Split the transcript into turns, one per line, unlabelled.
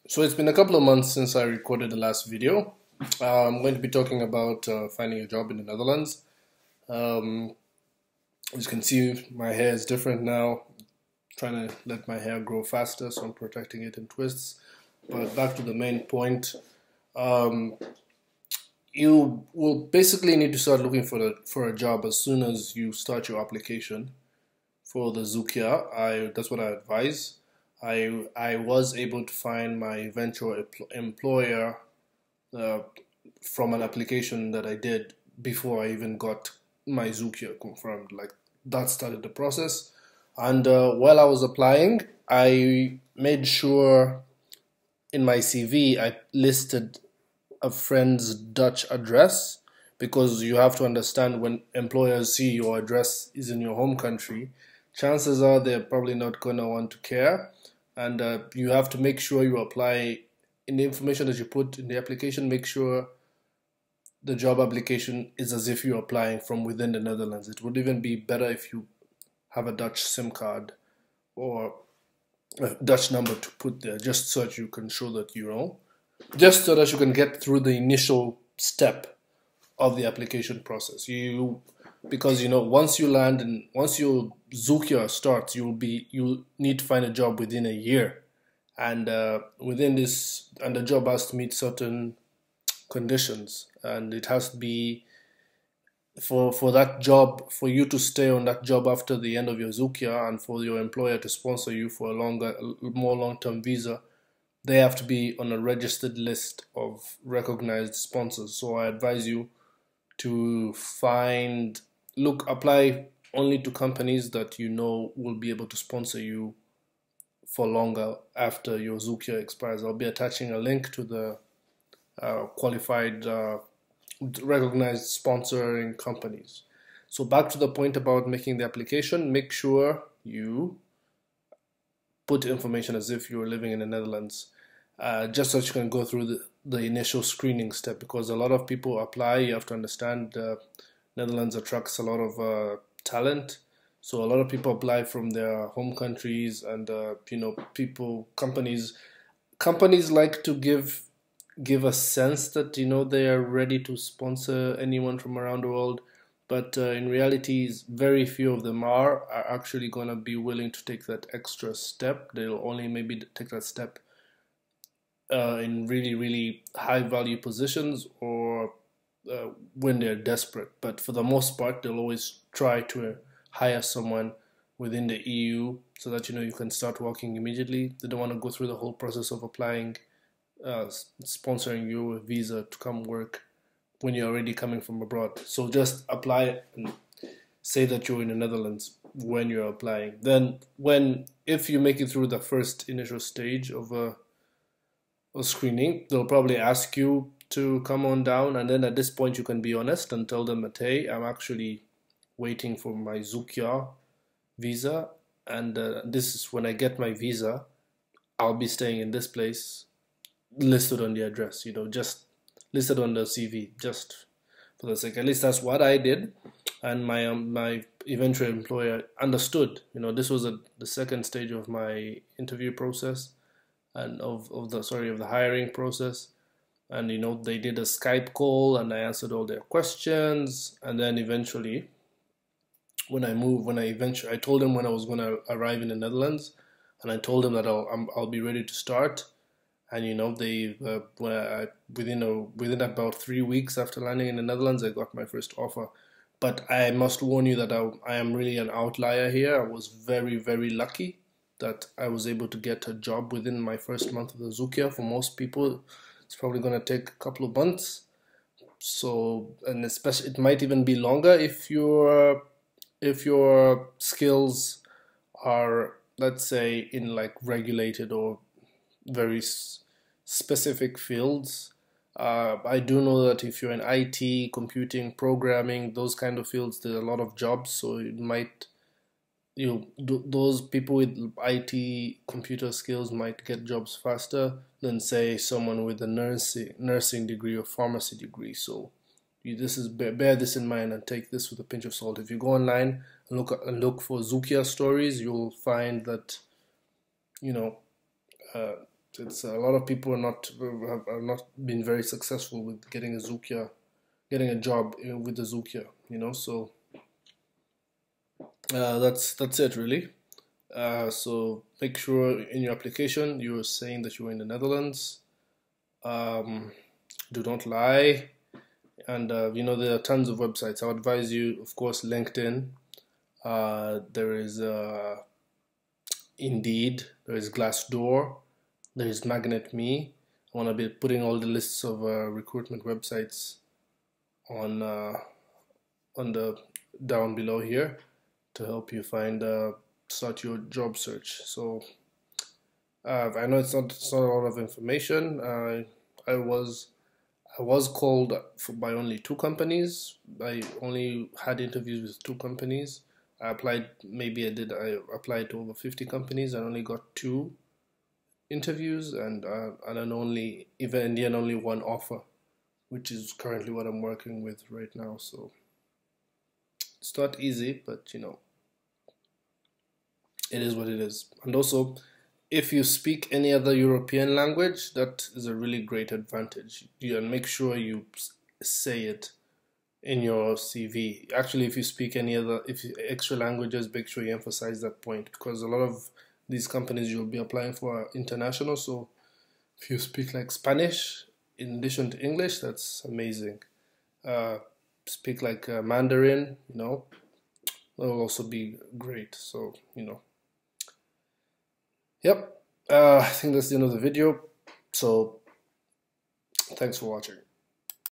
So it's been a couple of months since I recorded the last video. I'm going to be talking about finding a job in the Netherlands. Um, as you can see, my hair is different now. Trying to let my hair grow faster, so I'm protecting it in twists. But back to the main point. Um, you will basically need to start looking for a job as soon as you start your application for the Zukia. That's what I advise. I was able to find my eventual employer uh, from an application that I did before I even got my Zukia confirmed. Like that started the process. And while I was applying, I made sure in my CV I listed a friend's Dutch address, because you have to understand, when employers see your address is in your home country, chances are they're probably not going to want to care. And you have to make sure you apply in the information that you put in the application. Make sure the job application is as if you're applying from within the Netherlands. It would even be better if you have a Dutch SIM card or a Dutch number to put there, just so that you can show that you know, just so that you can get through the initial step of the application process. Because once you land and once your Zukia starts, you'll need to find a job within a year, and within this, and the job has to meet certain conditions, and it has to be for that job, for you to stay on that job after the end of your Zukia, and for your employer to sponsor you for more long-term visa. They have to be on a registered list of recognized sponsors. So I advise you to apply only to companies that you know will be able to sponsor you for longer after your Zukia expires. I'll be attaching a link to the qualified, recognized sponsoring companies. So back to the point about making the application, make sure you put information as if you were living in the Netherlands, just so you can go through the initial screening step, because a lot of people apply. You have to understand Netherlands attracts a lot of talent, so a lot of people apply from their home countries, and companies like to give a sense that they are ready to sponsor anyone from around the world, but in reality, very few of them are actually going to be willing to take that extra step. They'll only maybe take that step in really, really high value positions, or when they're desperate. But for the most part, they'll always try to hire someone within the EU, so that you can start working immediately. They don't want to go through the whole process of applying, sponsoring you a visa to come work when you're already coming from abroad. So just apply and say that you're in the Netherlands when you're applying. Then if you make it through the first initial stage of a screening, they'll probably ask you to come on down, and then at this point you can be honest and tell them that, hey, I'm actually waiting for my Zukia visa, and this is when I get my visa, I'll be staying in this place listed on the address, just listed on the CV, just for the sake. At least that's what I did, and my eventual employer understood. This was the second stage of my interview process, and of the hiring process. And they did a Skype call, and I answered all their questions. And then eventually, I told them when I was going to arrive in the Netherlands, and I told them that I'll be ready to start. And they within about 3 weeks after landing in the Netherlands, I got my first offer. But I must warn you that I am really an outlier here. I was very, very lucky that I was able to get a job within my first month of the Zukia. For most people, it's probably going to take a couple of months. So, and especially, it might even be longer if your skills are, let's say, in like regulated or very specific fields. I do know that if you're in IT, computing, programming, those kind of fields, there's a lot of jobs. So it might, those people with IT computer skills might get jobs faster than, say, someone with a nursing degree or pharmacy degree. So bear this in mind and take this with a pinch of salt. If you go online and look for Zukia stories, you'll find that It's a lot of people are not been very successful with getting a job with the Zukia, So that's it really. So make sure in your application you're saying that you're in the Netherlands. Do not lie. And there are tons of websites. I would advise you, of course, LinkedIn. There is Indeed. There is Glassdoor. There is MagnetMe. I want to be putting all the lists of recruitment websites on the down below here to help you find start your job search. So I know it's not a lot of information. I was called by only 2 companies. I only had interviews with 2 companies. I applied to over 50 companies and only got 2 interviews, and then even in the end only 1 offer, which is currently what I'm working with right now. So it's not easy, but it is what it is. And also, if you speak any other European language, that is a really great advantage. And make sure you say it in your CV. Actually, if you speak extra languages, make sure you emphasize that point, because a lot of these companies you'll be applying for are international. So if you speak like Spanish in addition to English, that's amazing. Speak like Mandarin, that will also be great. So yep. I think that's the end of the video. So thanks for watching.